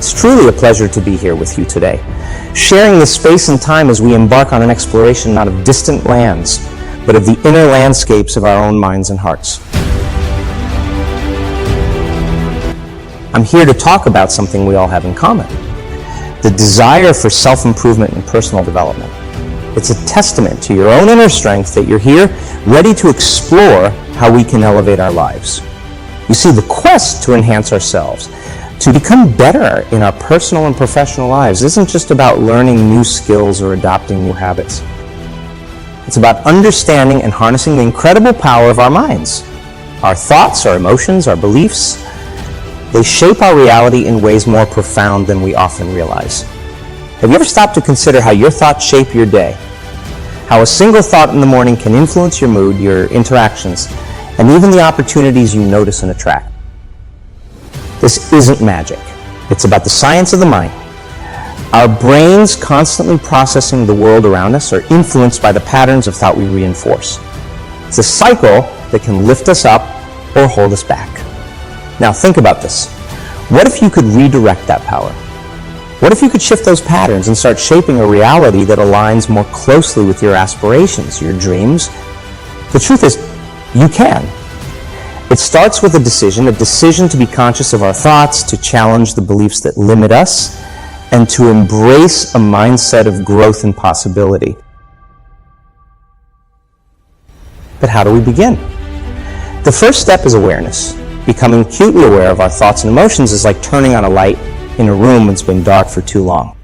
It's truly a pleasure to be here with you today, sharing this space and time as we embark on an exploration not of distant lands, but of the inner landscapes of our own minds and hearts. I'm here to talk about something we all have in common, the desire for self-improvement and personal development. It's a testament to your own inner strength that you're here, ready to explore how we can elevate our lives. You see, the quest to enhance ourselves, to become better in our personal and professional lives, isn't just about learning new skills or adopting new habits. It's about understanding and harnessing the incredible power of our minds. Our thoughts, our emotions, our beliefs, they shape our reality in ways more profound than we often realize. Have you ever stopped to consider how your thoughts shape your day? How a single thought in the morning can influence your mood, your interactions, and even the opportunities you notice and attract. This isn't magic. It's about the science of the mind. Our brains constantly processing the world around us are influenced by the patterns of thought we reinforce. It's a cycle that can lift us up or hold us back. Now think about this. What if you could redirect that power? What if you could shift those patterns and start shaping a reality that aligns more closely with your aspirations, your dreams? The truth is, you can. It starts with a decision to be conscious of our thoughts, to challenge the beliefs that limit us, and to embrace a mindset of growth and possibility. But how do we begin? The first step is awareness. Becoming acutely aware of our thoughts and emotions is like turning on a light in a room that's been dark for too long.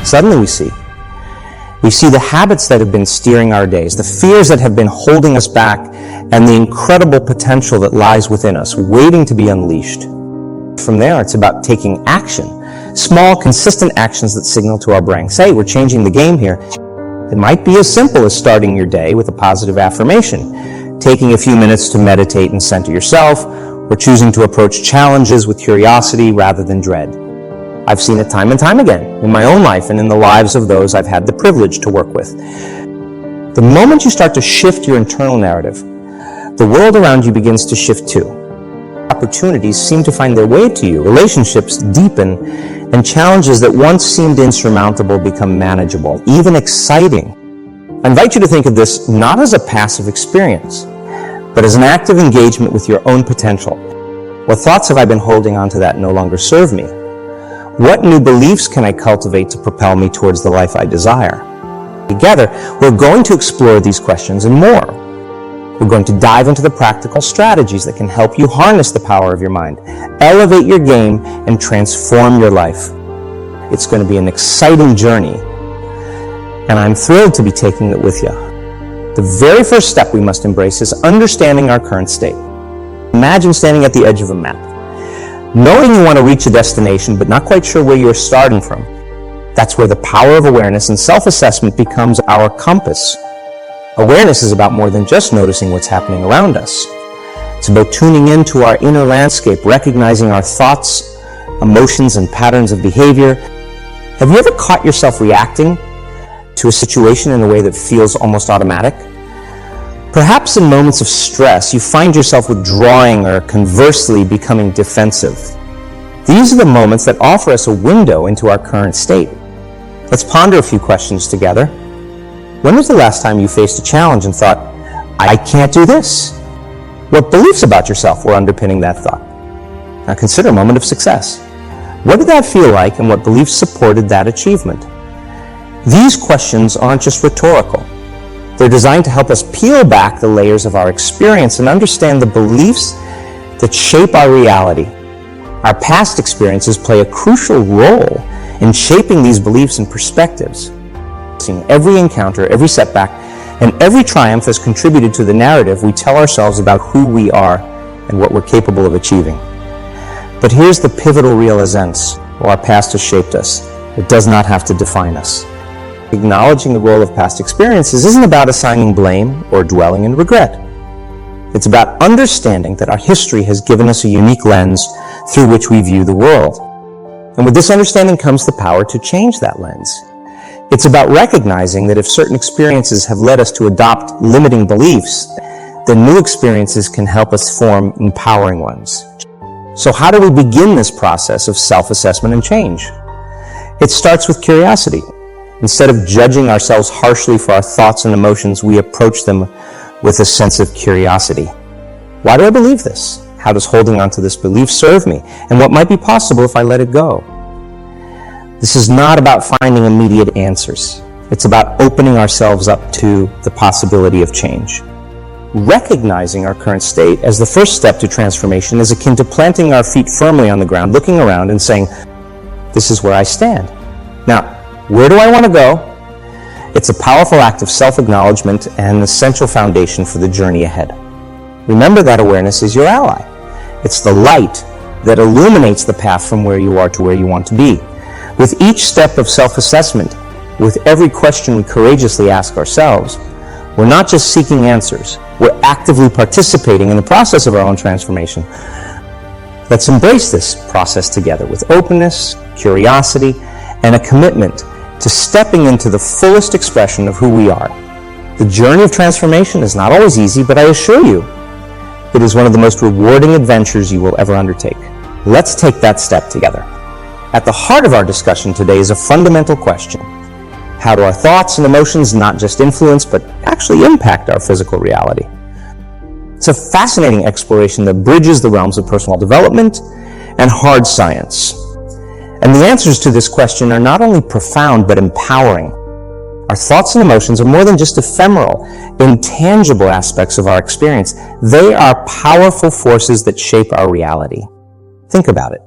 Suddenly we see the habits that have been steering our days, the fears that have been holding us back, and the incredible potential that lies within us, waiting to be unleashed. From there, it's about taking action, small, consistent actions that signal to our brain, say, we're changing the game here. It might be as simple as starting your day with a positive affirmation, taking a few minutes to meditate and center yourself, or choosing to approach challenges with curiosity rather than dread. I've seen it time and time again in my own life and in the lives of those I've had the privilege to work with. The moment you start to shift your internal narrative, the world around you begins to shift too. Opportunities seem to find their way to you, relationships deepen, and challenges that once seemed insurmountable become manageable, even exciting. I invite you to think of this not as a passive experience, but as an active engagement with your own potential. What thoughts have I been holding on to that no longer serve me? What new beliefs can I cultivate to propel me towards the life I desire? Together, we're going to explore these questions and more. We're going to dive into the practical strategies that can help you harness the power of your mind, elevate your game, and transform your life. It's going to be an exciting journey, and I'm thrilled to be taking it with you. The very first step we must embrace is understanding our current state. Imagine standing at the edge of a map, knowing you want to reach a destination, but not quite sure where you're starting from. That's where the power of awareness and self-assessment becomes our compass. Awareness is about more than just noticing what's happening around us. It's about tuning into our inner landscape, recognizing our thoughts, emotions, and patterns of behavior. Have you ever caught yourself reacting to a situation in a way that feels almost automatic? Perhaps in moments of stress, you find yourself withdrawing or conversely becoming defensive. These are the moments that offer us a window into our current state. Let's ponder a few questions together. When was the last time you faced a challenge and thought, I can't do this? What beliefs about yourself were underpinning that thought? Now consider a moment of success. What did that feel like, and what beliefs supported that achievement? These questions aren't just rhetorical. They're designed to help us peel back the layers of our experience and understand the beliefs that shape our reality. Our past experiences play a crucial role in shaping these beliefs and perspectives. Every encounter, every setback, and every triumph has contributed to the narrative we tell ourselves about who we are and what we're capable of achieving. But here's the pivotal realizance: while our past has shaped us, it does not have to define us. Acknowledging the role of past experiences isn't about assigning blame or dwelling in regret. It's about understanding that our history has given us a unique lens through which we view the world. And with this understanding comes the power to change that lens. It's about recognizing that if certain experiences have led us to adopt limiting beliefs, then new experiences can help us form empowering ones. So how do we begin this process of self-assessment and change? It starts with curiosity. Instead of judging ourselves harshly for our thoughts and emotions, we approach them with a sense of curiosity. Why do I believe this? How does holding on to this belief serve me? And what might be possible if I let it go? This is not about finding immediate answers. It's about opening ourselves up to the possibility of change. Recognizing our current state as the first step to transformation is akin to planting our feet firmly on the ground, looking around and saying, "This is where I stand. Now, where do I want to go?" It's a powerful act of self-acknowledgement and an essential foundation for the journey ahead. Remember that awareness is your ally. It's the light that illuminates the path from where you are to where you want to be. With each step of self-assessment, with every question we courageously ask ourselves, we're not just seeking answers, we're actively participating in the process of our own transformation. Let's embrace this process together with openness, curiosity, and a commitment to stepping into the fullest expression of who we are. The journey of transformation is not always easy, but I assure you, it is one of the most rewarding adventures you will ever undertake. Let's take that step together. At the heart of our discussion today is a fundamental question. How do our thoughts and emotions not just influence, but actually impact our physical reality? It's a fascinating exploration that bridges the realms of personal development and hard science. And the answers to this question are not only profound, but empowering. Our thoughts and emotions are more than just ephemeral, intangible aspects of our experience. They are powerful forces that shape our reality. Think about it.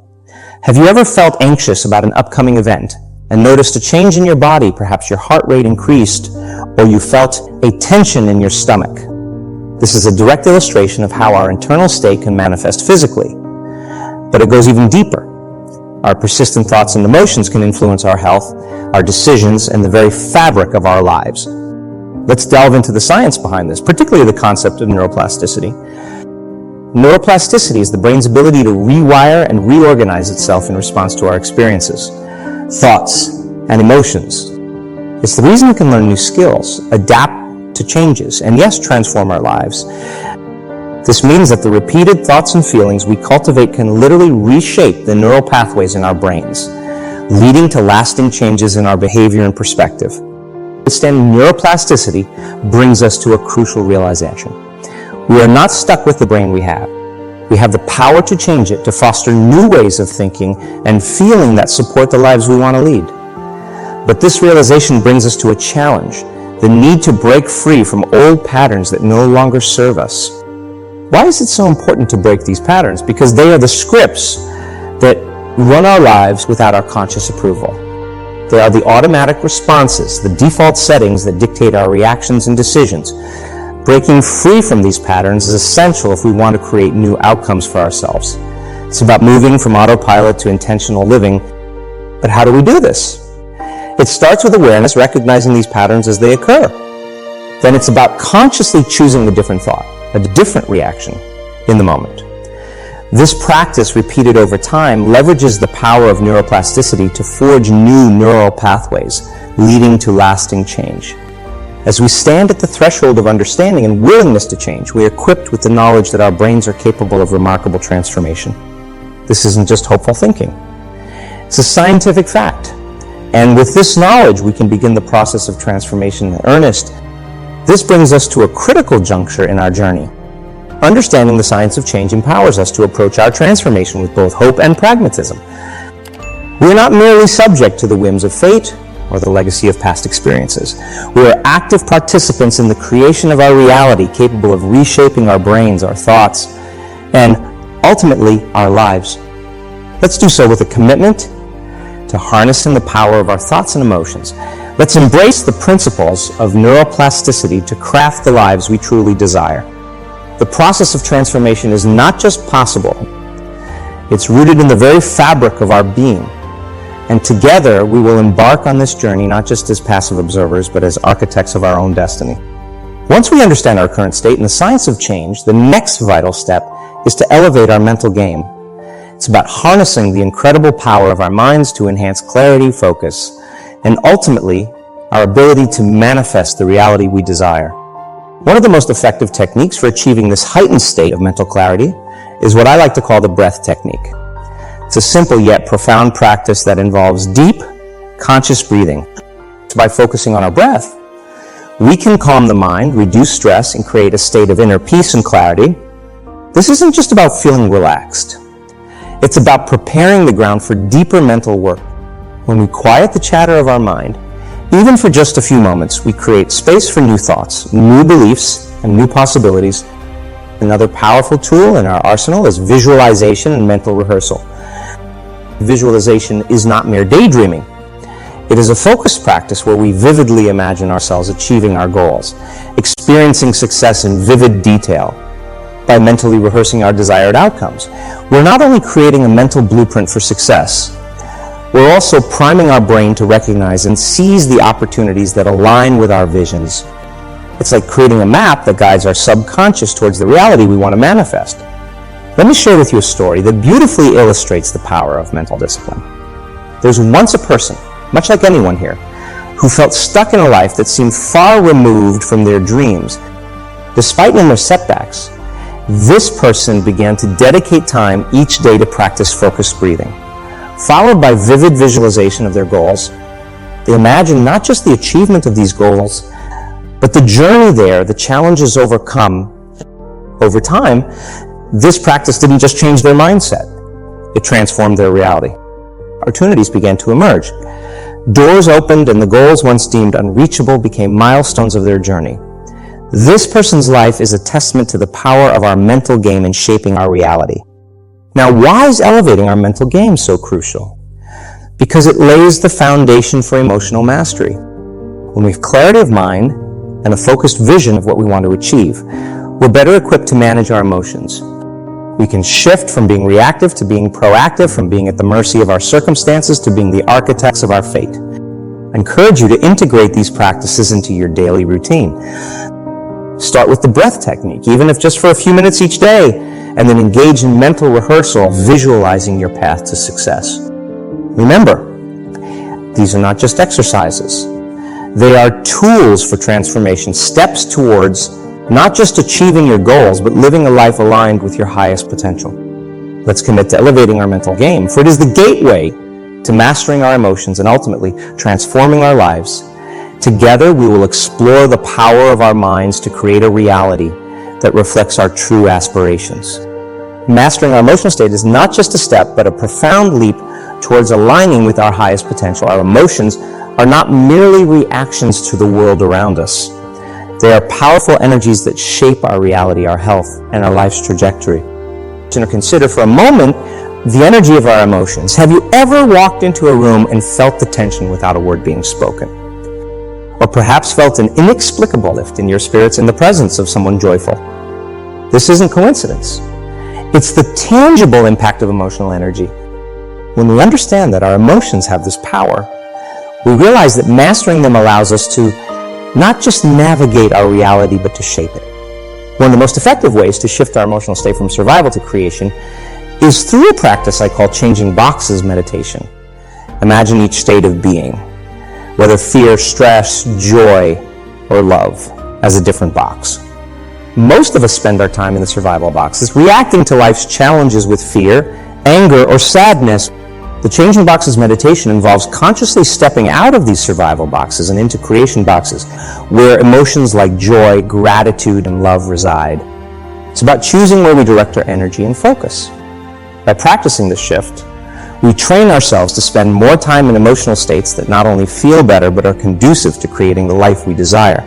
Have you ever felt anxious about an upcoming event and noticed a change in your body? Perhaps your heart rate increased, or you felt a tension in your stomach. This is a direct illustration of how our internal state can manifest physically. But it goes even deeper. Our persistent thoughts and emotions can influence our health, our decisions, and the very fabric of our lives. Let's delve into the science behind this, particularly the concept of neuroplasticity. Neuroplasticity is the brain's ability to rewire and reorganize itself in response to our experiences, thoughts, and emotions. It's the reason we can learn new skills, adapt to changes, and yes, transform our lives. This means that the repeated thoughts and feelings we cultivate can literally reshape the neural pathways in our brains, leading to lasting changes in our behavior and perspective. Understanding neuroplasticity brings us to a crucial realization. We are not stuck with the brain we have. We have the power to change it, to foster new ways of thinking and feeling that support the lives we want to lead. But this realization brings us to a challenge, the need to break free from old patterns that no longer serve us. Why is it so important to break these patterns? Because they are the scripts that run our lives without our conscious approval. They are the automatic responses, the default settings that dictate our reactions and decisions. Breaking free from these patterns is essential if we want to create new outcomes for ourselves. It's about moving from autopilot to intentional living. But how do we do this? It starts with awareness, recognizing these patterns as they occur. Then it's about consciously choosing a different thought, a different reaction in the moment. This practice, repeated over time, leverages the power of neuroplasticity to forge new neural pathways, leading to lasting change. As we stand at the threshold of understanding and willingness to change, we are equipped with the knowledge that our brains are capable of remarkable transformation. This isn't just hopeful thinking. It's a scientific fact. And with this knowledge, we can begin the process of transformation in earnest. This brings us to a critical juncture in our journey. Understanding the science of change empowers us to approach our transformation with both hope and pragmatism. We are not merely subject to the whims of fate or the legacy of past experiences. We are active participants in the creation of our reality, capable of reshaping our brains, our thoughts, and ultimately our lives. Let's do so with a commitment to harnessing the power of our thoughts and emotions. Let's embrace the principles of neuroplasticity to craft the lives we truly desire. The process of transformation is not just possible, it's rooted in the very fabric of our being. And together we will embark on this journey not just as passive observers, but as architects of our own destiny. Once we understand our current state and the science of change, the next vital step is to elevate our mental game. It's about harnessing the incredible power of our minds to enhance clarity, focus, and ultimately our ability to manifest the reality we desire. One of the most effective techniques for achieving this heightened state of mental clarity is what I like to call the breath technique. It's a simple yet profound practice that involves deep, conscious breathing. By focusing on our breath, we can calm the mind, reduce stress, and create a state of inner peace and clarity. This isn't just about feeling relaxed. It's about preparing the ground for deeper mental work. When we quiet the chatter of our mind, even for just a few moments, we create space for new thoughts, new beliefs, and new possibilities. Another powerful tool in our arsenal is visualization and mental rehearsal. Visualization is not mere daydreaming. It is a focused practice where we vividly imagine ourselves achieving our goals, experiencing success in vivid detail. By mentally rehearsing our desired outcomes, we're not only creating a mental blueprint for success, we're also priming our brain to recognize and seize the opportunities that align with our visions. It's like creating a map that guides our subconscious towards the reality we want to manifest. Let me share with you a story that beautifully illustrates the power of mental discipline. There's once a person, much like anyone here, who felt stuck in a life that seemed far removed from their dreams. Despite numerous setbacks, this person began to dedicate time each day to practice focused breathing. Followed by vivid visualization of their goals, they imagined not just the achievement of these goals, but the journey there, the challenges overcome. Over time, this practice didn't just change their mindset, it transformed their reality. Opportunities began to emerge. Doors opened and the goals once deemed unreachable became milestones of their journey. This person's life is a testament to the power of our mental game in shaping our reality. Now, why is elevating our mental game so crucial? Because it lays the foundation for emotional mastery. When we have clarity of mind and a focused vision of what we want to achieve, we're better equipped to manage our emotions. We can shift from being reactive to being proactive, from being at the mercy of our circumstances to being the architects of our fate. I encourage you to integrate these practices into your daily routine. Start with the breath technique, even if just for a few minutes each day, and then engage in mental rehearsal, visualizing your path to success. Remember, these are not just exercises. They are tools for transformation, steps towards not just achieving your goals, but living a life aligned with your highest potential. Let's commit to elevating our mental game, for it is the gateway to mastering our emotions and ultimately transforming our lives. Together, we will explore the power of our minds to create a reality that reflects our true aspirations. Mastering our emotional state is not just a step, but a profound leap towards aligning with our highest potential. Our emotions are not merely reactions to the world around us. They are powerful energies that shape our reality, our health, and our life's trajectory. Consider for a moment the energy of our emotions. Have you ever walked into a room and felt the tension without a word being spoken? Or perhaps felt an inexplicable lift in your spirits in the presence of someone joyful? This isn't coincidence. It's the tangible impact of emotional energy. When we understand that our emotions have this power, we realize that mastering them allows us to not just navigate our reality, but to shape it. One of the most effective ways to shift our emotional state from survival to creation is through a practice I call changing boxes meditation. Imagine each state of being, whether fear, stress, joy, or love, as a different box. Most of us spend our time in the survival boxes, reacting to life's challenges with fear, anger, or sadness. The Changing Boxes meditation involves consciously stepping out of these survival boxes and into creation boxes, where emotions like joy, gratitude, and love reside. It's about choosing where we direct our energy and focus. By practicing this shift, we train ourselves to spend more time in emotional states that not only feel better, but are conducive to creating the life we desire.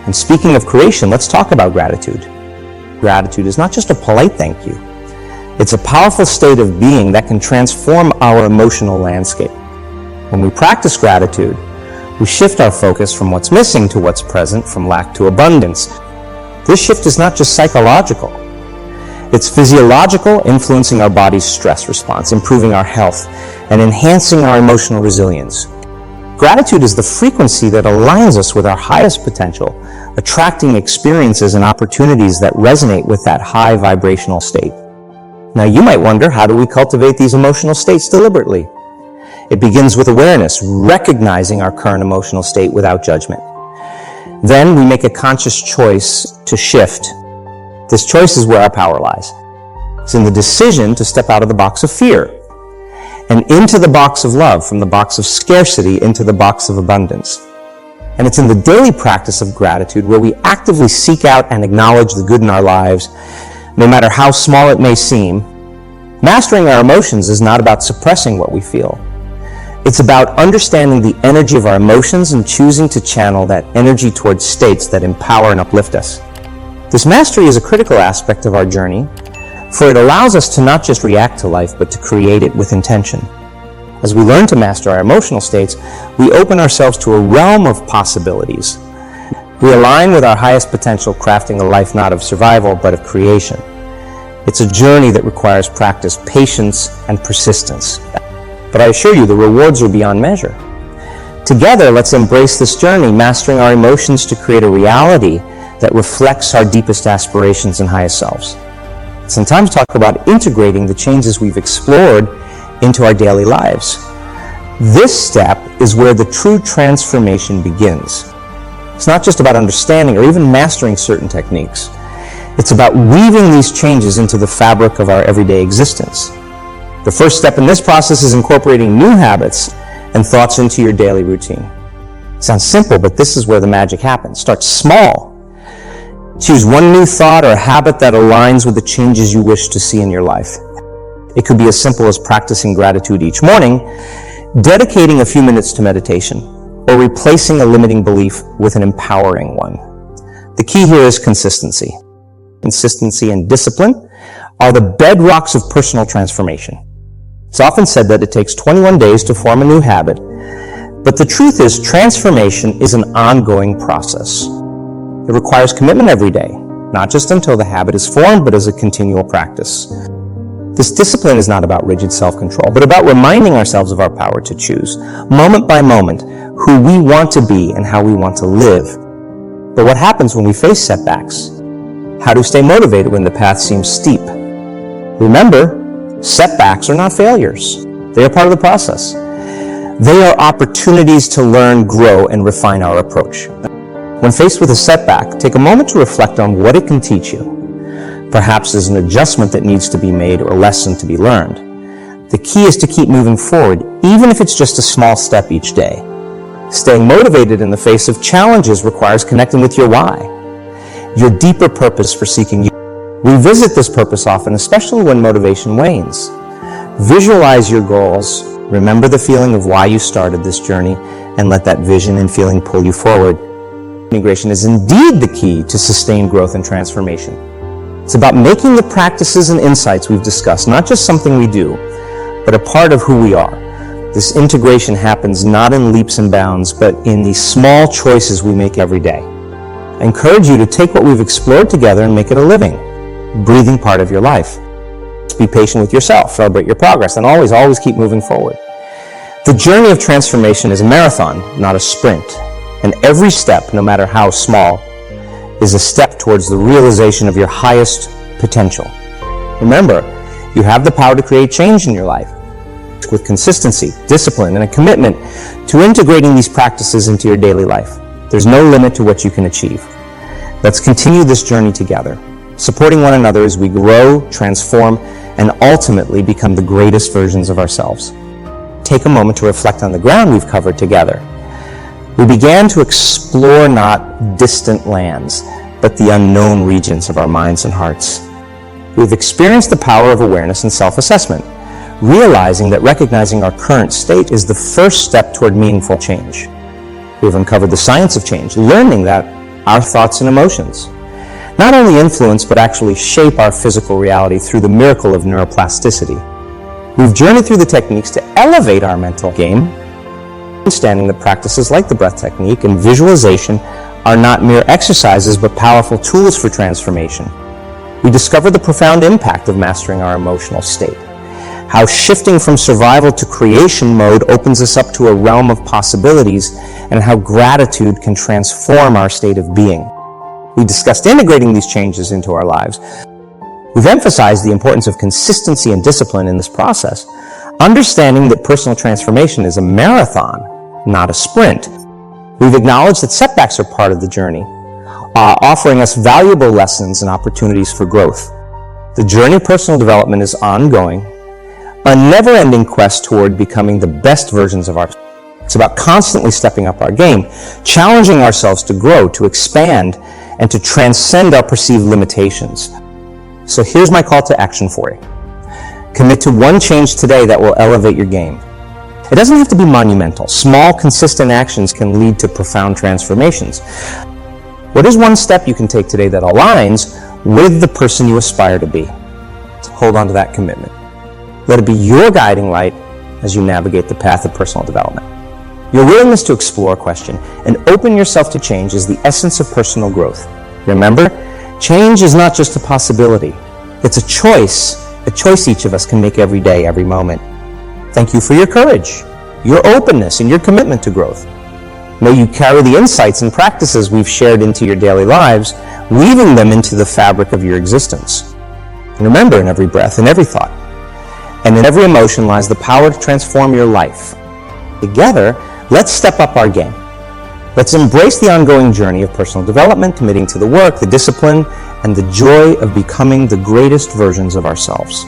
And speaking of creation, let's talk about gratitude. Gratitude is not just a polite thank you. It's a powerful state of being that can transform our emotional landscape. When we practice gratitude, we shift our focus from what's missing to what's present, from lack to abundance. This shift is not just psychological. It's physiological, influencing our body's stress response, improving our health, and enhancing our emotional resilience. Gratitude is the frequency that aligns us with our highest potential, attracting experiences and opportunities that resonate with that high vibrational state. Now, you might wonder, how do we cultivate these emotional states deliberately? It begins with awareness, recognizing our current emotional state without judgment. Then we make a conscious choice to shift. This choice is where our power lies. It's in the decision to step out of the box of fear and into the box of love, from the box of scarcity into the box of abundance. And it's in the daily practice of gratitude where we actively seek out and acknowledge the good in our lives, no matter how small it may seem. Mastering our emotions is not about suppressing what we feel. It's about understanding the energy of our emotions and choosing to channel that energy towards states that empower and uplift us. This mastery is a critical aspect of our journey, for it allows us to not just react to life, but to create it with intention. As we learn to master our emotional states, we open ourselves to a realm of possibilities. We align with our highest potential, crafting a life not of survival, but of creation. It's a journey that requires practice, patience, and persistence. But I assure you, the rewards are beyond measure. Together, let's embrace this journey, mastering our emotions to create a reality that reflects our deepest aspirations and highest selves. It's time to talk about integrating the changes we've explored into our daily lives. This step is where the true transformation begins. It's not just about understanding or even mastering certain techniques. It's about weaving these changes into the fabric of our everyday existence. The first step in this process is incorporating new habits and thoughts into your daily routine. It sounds simple, but this is where the magic happens. Start small. Choose one new thought or habit that aligns with the changes you wish to see in your life. It could be as simple as practicing gratitude each morning, dedicating a few minutes to meditation, or replacing a limiting belief with an empowering one. The key here is consistency. Consistency and discipline are the bedrocks of personal transformation. It's often said that it takes 21 days to form a new habit, but the truth is transformation is an ongoing process. It requires commitment every day, not just until the habit is formed, but as a continual practice. This discipline is not about rigid self-control, but about reminding ourselves of our power to choose, moment by moment, who we want to be and how we want to live. But what happens when we face setbacks? How to stay motivated when the path seems steep? Remember, setbacks are not failures. They are part of the process. They are opportunities to learn, grow, and refine our approach. When faced with a setback, take a moment to reflect on what it can teach you. Perhaps there's an adjustment that needs to be made or a lesson to be learned. The key is to keep moving forward, even if it's just a small step each day. Staying motivated in the face of challenges requires connecting with your why, your deeper purpose for seeking you. Revisit this purpose often, especially when motivation wanes. Visualize your goals, remember the feeling of why you started this journey, and let that vision and feeling pull you forward. Integration is indeed the key to sustained growth and transformation. It's about making the practices and insights we've discussed not just something we do, but a part of who we are. This integration happens not in leaps and bounds, but in the small choices we make every day. I encourage you to take what we've explored together and make it a living, breathing part of your life. Just be patient with yourself, celebrate your progress, and always keep moving forward. The journey of transformation is a marathon, not a sprint. And every step, no matter how small, is a step towards the realization of your highest potential. Remember, you have the power to create change in your life with consistency, discipline, and a commitment to integrating these practices into your daily life. There's no limit to what you can achieve. Let's continue this journey together, supporting one another as we grow, transform, and ultimately become the greatest versions of ourselves. Take a moment to reflect on the ground we've covered together. We began to explore not distant lands, but the unknown regions of our minds and hearts. We've experienced the power of awareness and self-assessment, realizing that recognizing our current state is the first step toward meaningful change. We've uncovered the science of change, learning that our thoughts and emotions not only influence, but actually shape our physical reality through the miracle of neuroplasticity. We've journeyed through the techniques to elevate our mental game, understanding that practices like the breath technique and visualization are not mere exercises, but powerful tools for transformation. We discovered the profound impact of mastering our emotional state, how shifting from survival to creation mode opens us up to a realm of possibilities, and how gratitude can transform our state of being. We discussed integrating these changes into our lives. We've emphasized the importance of consistency and discipline in this process, understanding that personal transformation is a marathon, not a sprint. We've acknowledged that setbacks are part of the journey, offering us valuable lessons and opportunities for growth. The journey of personal development is ongoing, a never-ending quest toward becoming the best versions of ourselves. It's about constantly stepping up our game, challenging ourselves to grow, to expand, and to transcend our perceived limitations. So here's my call to action for you. Commit to one change today that will elevate your game. It doesn't have to be monumental. Small, consistent actions can lead to profound transformations. What is one step you can take today that aligns with the person you aspire to be? Hold on to that commitment. Let it be your guiding light as you navigate the path of personal development. Your willingness to explore a question and open yourself to change is the essence of personal growth. Remember, change is not just a possibility. It's a choice each of us can make every day, every moment. Thank you for your courage, your openness, and your commitment to growth. May you carry the insights and practices we've shared into your daily lives, weaving them into the fabric of your existence. And remember, in every breath, in every thought, and in every emotion lies the power to transform your life. Together, let's step up our game. Let's embrace the ongoing journey of personal development, committing to the work, the discipline, and the joy of becoming the greatest versions of ourselves.